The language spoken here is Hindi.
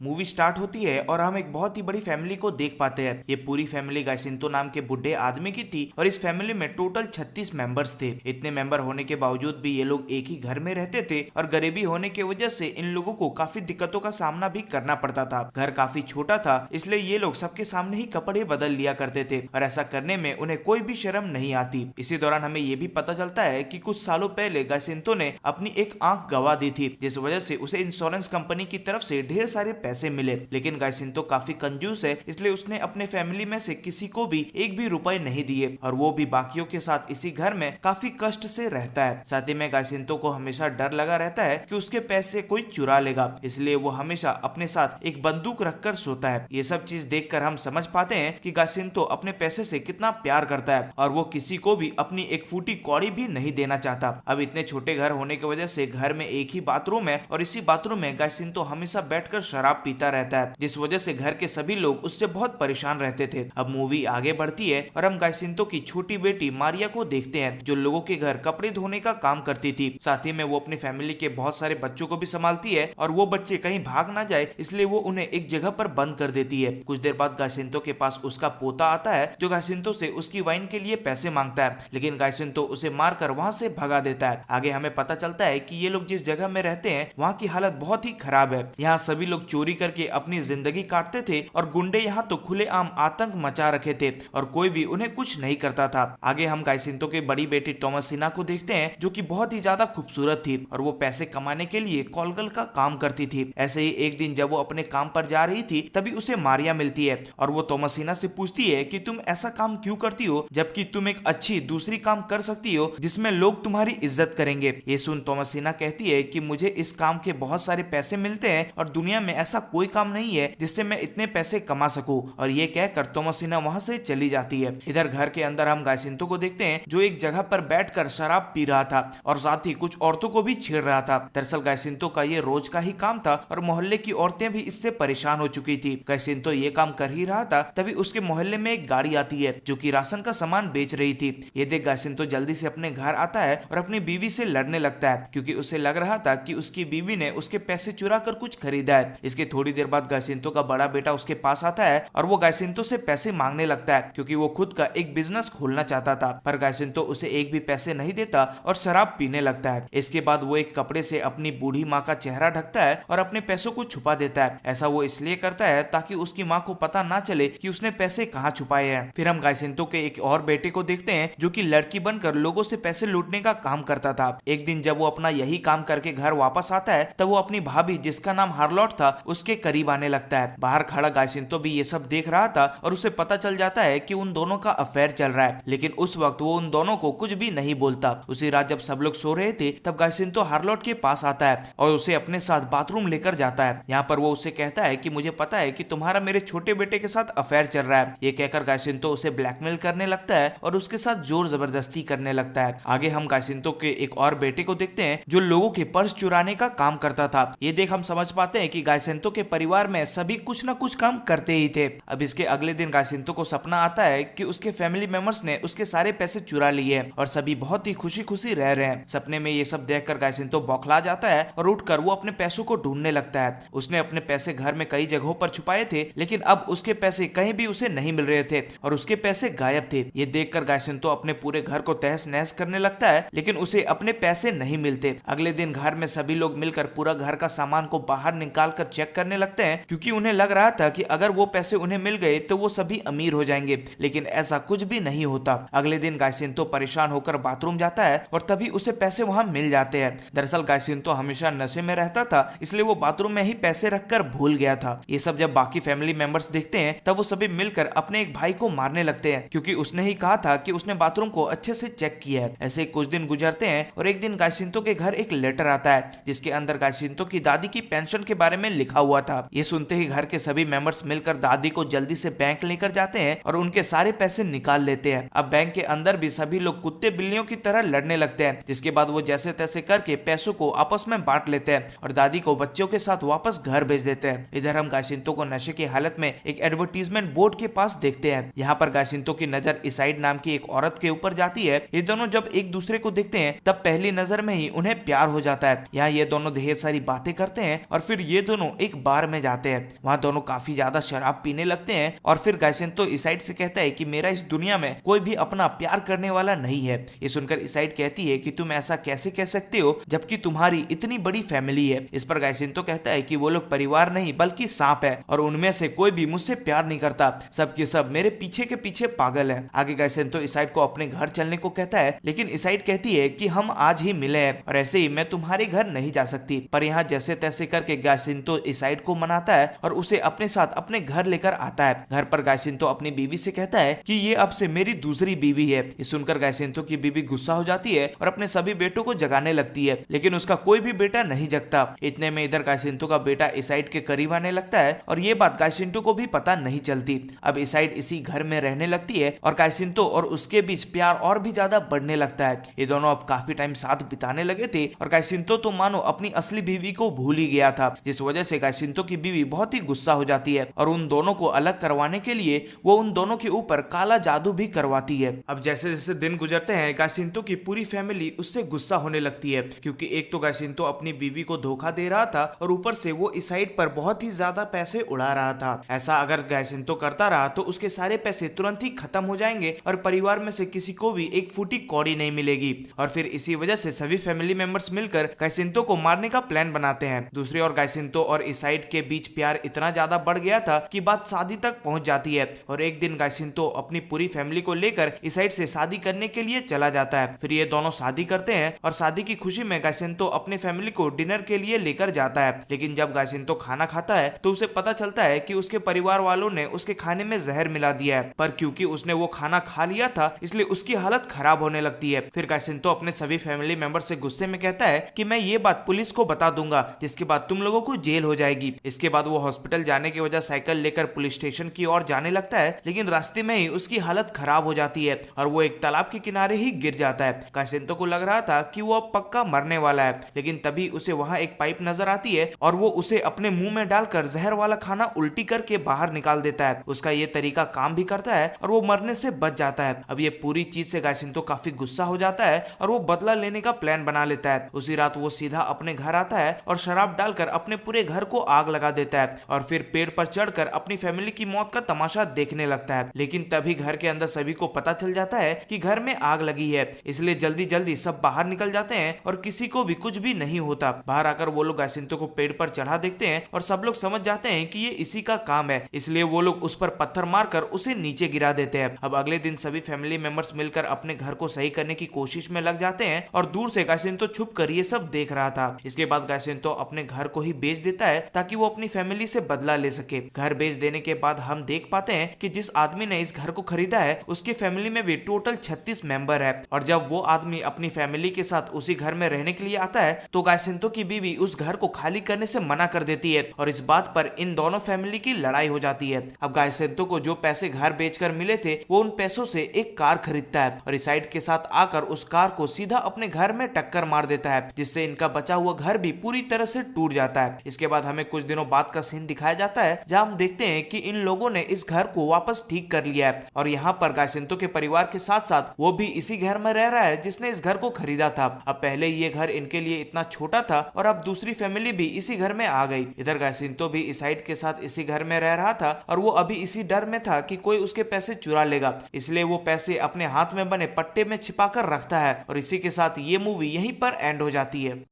मूवी स्टार्ट होती है और हम एक बहुत ही बड़ी फैमिली को देख पाते हैं। ये पूरी फैमिली गाइसिंतो नाम के बुढ़े आदमी की थी और इस फैमिली में टोटल 36 मेंबर्स थे। इतने मेंबर होने के बावजूद भी ये लोग एक ही घर में रहते थे और गरीबी होने की वजह से इन लोगों को काफी दिक्कतों का सामना भी करना पड़ता था। घर काफी छोटा था, इसलिए ये लोग सबके सामने ही कपड़े बदल लिया करते थे और ऐसा करने में उन्हें कोई भी शर्म नहीं आती। इसी दौरान हमें ये भी पता चलता है कि कुछ सालों पहले गाइसिंतो ने अपनी एक आंख गंवा दी थी, जिस वजह से उसे इंश्योरेंस कंपनी की तरफ से ढेर सारे पैसे मिले। लेकिन गाइसिंतो काफी कंजूस है, इसलिए उसने अपने फैमिली में से किसी को भी एक भी रुपए नहीं दिए और वो भी बाकियों के साथ इसी घर में काफी कष्ट से रहता है। साथ ही में गाइसिंतो को हमेशा डर लगा रहता है कि उसके पैसे कोई चुरा लेगा, इसलिए वो हमेशा अपने साथ एक बंदूक रखकर सोता है। ये सब चीज देखकर हम समझ पाते हैं कि गाइसिंतो अपने पैसे से कितना प्यार करता है और वो किसी को भी अपनी एक फूटी कौड़ी भी नहीं देना चाहता। अब इतने छोटे घर होने की वजह से घर में एक ही बाथरूम है और इसी बाथरूम में गाइसिंतो हमेशा बैठकर शराब पीता रहता है, जिस वजह से घर के सभी लोग उससे बहुत परेशान रहते थे। अब मूवी आगे बढ़ती है और हम गाइसिंतो की छोटी बेटी मारिया को देखते हैं, जो लोगों के घर कपड़े धोने का काम करती थी। साथ ही में वो अपनी फैमिली के बहुत सारे बच्चों को भी संभालती है और वो बच्चे कहीं भाग ना जाए, इसलिए वो उन्हें एक जगह पर बंद कर देती है। कुछ देर बाद गाइसिंतो के पास उसका पोता आता है, जो गाइसिंतो से उसकी वाइन के लिए पैसे मांगता है, लेकिन गाइसिंतो उसे मारकर वहां से भगा देता है। आगे हमें पता चलता है कि ये लोग जिस जगह में रहते हैं वहाँ की हालत बहुत ही खराब है। यहाँ सभी लोग चोरी करके अपनी जिंदगी काटते थे और गुंडे यहाँ तो खुलेआम आतंक मचा रखे थे और कोई भी उन्हें कुछ नहीं करता था। आगे हम गाइसिंतो की बड़ी बेटी टॉमसिना को देखते हैं, जो कि बहुत ही ज्यादा खूबसूरत थी और वो पैसे कमाने के लिए कॉलगल का काम करती थी। ऐसे ही एक दिन जब वो अपने काम पर जा रही थी, तभी उसे मारिया मिलती है और वो टॉमसिना से पूछती है कि तुम ऐसा काम क्यों करती हो, जबकि तुम एक अच्छी दूसरी काम कर सकती हो जिसमें लोग तुम्हारी इज्जत करेंगे। ये सुन टॉमसिना कहती है कि मुझे इस काम के बहुत सारे पैसे मिलते हैं और दुनिया में ऐसा कोई काम नहीं है जिससे मैं इतने पैसे कमा सकूं, और ये कहकर टॉमसिना वहां से चली जाती है। इधर घर के अंदर हम गाइसिंतो को देखते हैं, जो एक जगह पर बैठकर शराब पी रहा था और साथ ही कुछ औरतों को भी छेड़ रहा था। दरअसल गाइसिंतो का ये रोज का ही काम था और मोहल्ले की औरतें भी इससे परेशान हो चुकी थी। गाइसिंतो ये काम कर ही रहा था, तभी उसके मोहल्ले में एक गाड़ी आती है जो कि राशन का सामान बेच रही थी। ये देख गाइसिंतो जल्दी से अपने घर आता है और अपनी बीवी से लड़ने लगता है, क्योंकि उसे लग रहा था कि उसकी बीवी ने उसके पैसे चुरा कर कुछ खरीदा है। इसके थोड़ी देर बाद गाइसिंतो का बड़ा बेटा उसके पास आता है और वो गाइसिंतो से पैसे मांगने लगता है, क्योंकि वो खुद का एक बिजनेस खोलना चाहता था। पर गाइसिंतो उसे एक भी पैसे नहीं देता और शराब पीने लगता है। इसके बाद वो एक कपड़े से अपनी बूढ़ी माँ का चेहरा ढकता है और अपने पैसों को छुपा देता है। ऐसा वो इसलिए करता है ताकि उसकी माँ को पता ना चले कि उसने पैसे कहाँ छुपाए हैं। फिर हम गाइसिंतो के एक और बेटे को देखते हैं, जो कि लड़की बनकर लोगों से पैसे लूटने का काम करता था। एक दिन जब वो अपना यही काम करके घर वापस आता है, तब वो अपनी भाभी, जिसका नाम हार्लोट था, उसके करीब आने लगता है। बाहर खड़ा गाइसिंतो भी ये सब देख रहा था और उसे पता चल जाता है कि उन दोनों का अफेयर चल रहा है, लेकिन उस वक्त वो उन दोनों को कुछ भी नहीं बोलता। उसी रात जब सब लोग सो रहे थे, तब गाइसिंतो हार्लोट के पास आता है और उसे अपने साथ बाथरूम लेकर जाता है। यहाँ पर वो उसे कहता है कि मुझे पता है कि तुम्हारा मेरे छोटे बेटे के साथ अफेयर चल रहा है। ये कहकर गाइसिंतो उसे ब्लैकमेल करने लगता है और उसके साथ जोर जबरदस्ती करने लगता है। आगे हम गाइसिंतो के एक और बेटे को देखते हैं, जो लोगों के पर्स चुराने का काम करता था। ये देख हम समझ पाते हैं कि गाइसिंतो के परिवार में सभी कुछ ना कुछ काम करते ही थे। अब इसके अगले दिन गाइसिंतो को सपना आता है कि उसके फैमिली मेंबर्स ने उसके सारे पैसे चुरा लिए हैं और सभी बहुत ही खुशी खुशी रह रहे हैं। सपने में ये सब देखकर गाइसिंतो बौखला जाता है और उठकर वो अपने पैसों को ढूंढने लगता है। उसने अपने पैसे घर में कई जगहों पर छुपाए थे, लेकिन अब उसके पैसे कहीं भी उसे नहीं मिल रहे थे और उसके पैसे गायब थे। ये देखकर गाइसिंतो अपने पूरे घर को तहस नहस करने लगता है, लेकिन उसे अपने पैसे नहीं मिलते। अगले दिन घर में सभी लोग मिलकर पूरा घर का सामान को बाहर निकाल कर चेक करने लगते हैं, क्योंकि उन्हें लग रहा था कि अगर वो पैसे उन्हें मिल गए तो वो सभी अमीर हो जाएंगे, लेकिन ऐसा कुछ भी नहीं होता। अगले दिन गाइसिंतो परेशान होकर बाथरूम जाता है और तभी उसे पैसे वहां मिल जाते हैं। दरअसल गाइसिंतो हमेशा नशे में रहता था, इसलिए वो बाथरूम में ही पैसे रखकर भूल गया था। ये सब जब बाकी फैमिली मेंबर्स देखते हैं, तब वो सभी मिलकर अपने एक भाई को मारने लगते हैं, क्योंकि उसने ही कहा था कि उसने बाथरूम को अच्छे से चेक किया है। ऐसे कुछ दिन गुजरते हैं और एक दिन गाइसिंतो के घर एक लेटर आता है, जिसके अंदर गाइसिंतो की दादी की पेंशन के बारे में लिखा हुआ था। ये सुनते ही घर के सभी मेंबर्स मिलकर दादी को जल्दी से बैंक लेकर जाते हैं और उनके सारे पैसे निकाल लेते हैं। अब बैंक के अंदर भी सभी लोग कुत्ते बिल्लियों की तरह लड़ने लगते हैं, जिसके बाद वो जैसे तैसे करके पैसों को आपस में बांट लेते हैं और दादी को बच्चों के साथ वापस घर भेज देते हैं। इधर हम गाइसिंतो को नशे की हालत में एक एडवर्टीजमेंट बोर्ड के पास देखते हैं। यहाँ पर गाइसिंतो की नजर इसाइड नाम की एक औरत के ऊपर जाती है। ये दोनों जब एक दूसरे को देखते हैं, तब पहली नजर में ही उन्हें प्यार हो जाता है। यहाँ ये दोनों ढेर सारी बातें करते हैं और फिर ये दोनों एक बार में जाते हैं। वहाँ दोनों काफी ज्यादा शराब पीने लगते हैं और फिर गायसेंतो इसाइड से कहता है कि मेरा इस दुनिया में कोई भी अपना प्यार करने वाला नहीं है। ये सुनकर इसाइड कहती है कि तुम ऐसा कैसे कह सकते हो जबकि तुम्हारी इतनी बड़ी फैमिली है। इस पर गायसेंतो कहता है कि वो लोग परिवार नहीं बल्कि सांप है और उनमें से कोई भी मुझसे प्यार नहीं करता, सबके सब मेरे पीछे के पीछे पागल है। आगे गायसेंतो इसाइड को अपने घर चलने को कहता है, लेकिन इसाइड कहती है कि हम आज ही मिले हैं और ऐसे ही मैं तुम्हारे घर नहीं जा सकती। पर यहाँ जैसे तैसे करके गायसेंतो इसाइड को मनाता है और उसे अपने साथ अपने घर लेकर आता है। घर पर गायसेंतो अपनी बीवी से कहता है कि ये अब से मेरी दूसरी बीवी है। ये सुनकर गायसेंतो की बीवी गुस्सा हो जाती है और अपने सभी बेटों को जगाने लगती है, लेकिन उसका कोई भी बेटा नहीं जगता। इतने में इधर गायसेंतो का बेटा इसाइड के करीब आने लगता है और ये बात गायसेंतो को भी पता नहीं चलती। अब इसाइड इसी घर में रहने लगती है और गायसेंतो और उसके बीच प्यार और भी ज्यादा बढ़ने लगता है। ये दोनों अब काफी टाइम साथ बिताने लगे थे और गायसेंतो तो मानो अपनी असली बीवी को भूल ही गया था, जिस वजह से गायसेंतो की बीवी बहुत ही गुस्सा हो जाती है और उन दोनों को अलग करवाने के लिए वो उन दोनों के ऊपर काला जादू भी करवाती है। अब जैसे जैसे दिन गुजरते हैं गायसेंतो की पूरी फैमिली उससे गुस्सा होने लगती है, क्योंकि एक तो गायसेंतो अपनी बीवी को धोखा दे रहा था और ऊपर से वो इसाइड पर बहुत ही ज्यादा पैसे उड़ा रहा था। ऐसा अगर गायसेंतो करता रहा तो उसके सारे पैसे तुरंत ही खत्म हो जाएंगे और परिवार में से किसी को भी एक फूटी कौड़ी नहीं मिलेगी। और फिर इसी वजह से सभी फैमिली मेंबर्स मिलकर गायसेंतो को मारने का प्लान बनाते हैं। दूसरी ओर गायसेंतो और इसाइड के बीच प्यार इतना ज्यादा बढ़ गया था कि बात शादी तक पहुंच जाती है और एक दिन गायसेंतो अपनी पूरी फैमिली को लेकर इसाइड से शादी करने के लिए चला जाता है। फिर ये दोनों शादी करते हैं और शादी की खुशी में गायसेंतो अपनी फैमिली को डिनर के लिए लेकर जाता है। लेकिन जब गायसेंतो खाना खाता है तो उसे पता चलता है कि उसके परिवार वालों ने उसके खाने में जहर मिला दिया है, पर क्योंकि उसने वो खाना खा लिया था इसलिए उसकी हालत खराब होने लगती है। फिर गायसेंतो अपने सभी फैमिली मेंबर से गुस्से में कहता है कि मैं ये बात पुलिस को बता दूंगा, जिसके बाद तुम लोगों को जेल हो जाएगी। इसके बाद वो हॉस्पिटल जाने की वजह साइकिल लेकर पुलिस स्टेशन की ओर जाने लगता है, लेकिन रास्ते में ही उसकी हालत खराब हो जाती है और वो एक तालाब के किनारे ही गिर जाता है। गायसेंतो को लग रहा था कि वो अब पक्का मरने वाला है, लेकिन तभी उसे वहां एक पाइप नजर आती है और वो उसे अपने मुंह में डालकर जहर वाला खाना उल्टी करके बाहर निकाल देता है। उसका ये तरीका काम भी करता है और वो मरने से बच जाता है। अब ये पूरी चीज से गायसेंतो काफी गुस्सा हो जाता है और वो बदला लेने का प्लान बना लेता है। उसी रात वो सीधा अपने घर आता है और शराब डालकर अपने पूरे घर को आग लगा देता है और फिर पेड़ पर चढ़कर अपनी फैमिली की मौत का तमाशा देखने लगता है। लेकिन तभी घर के अंदर सभी को पता चल जाता है कि घर में आग लगी है, इसलिए जल्दी जल्दी सब बाहर निकल जाते हैं और किसी को भी कुछ भी नहीं होता। बाहर आकर वो लोग गायसेंतो को पेड़ पर चढ़ा देखते हैं और सब लोग समझ जाते हैं कि ये इसी का काम है, इसलिए वो लोग उस पर पत्थर मारकर उसे नीचे गिरा देते हैं। अब अगले दिन सभी फैमिली मेंबर्स मिलकर अपने घर को सही करने की कोशिश में लग जाते हैं और दूर से गायसेंतो छुप कर ये सब देख रहा था। इसके बाद गायसेंतो अपने घर को ही बेच देता है ताकि वो अपनी फैमिली से बदला ले सके। घर बेच देने के बाद हम देख पाते हैं कि जिस आदमी ने इस घर को खरीदा है उसकी फैमिली में भी टोटल 36 मेंबर है और जब वो आदमी अपनी फैमिली के साथ उसी घर में रहने के लिए आता है तो गायसेंतो की बीवी उस घर को खाली करने से मना कर देती है और इस बात पर इन दोनों फैमिली की लड़ाई हो जाती है। अब गायसेंतो को जो पैसे घर बेचकर मिले थे वो उन पैसों से एक कार खरीदता है और इसाइड के साथ आकर उस कार को सीधा अपने घर में टक्कर मार देता है, जिससे इनका बचा हुआ घर भी पूरी तरह से टूट जाता है। इसके बाद हमें कुछ दिनों बाद का सीन दिखाया जाता है जहां हम देखते हैं कि इन लोगों ने इस घर को वापस ठीक कर लिया है और यहाँ पर गायसेंतो के परिवार के साथ साथ वो भी इसी घर में रह रहा है जिसने इस घर को खरीदा था। अब पहले ये घर इनके लिए इतना छोटा था और अब दूसरी फैमिली भी इसी घर में आ गई। इधर गायसेंतो भी इसाइड के साथ इसी घर में रह रहा था और वो अभी इसी डर में था कि कोई उसके पैसे चुरा लेगा, इसलिए वो पैसे अपने हाथ में बने पट्टे में छिपा कर रखता है और इसी के साथ ये मूवी यहीं पर एंड हो जाती है।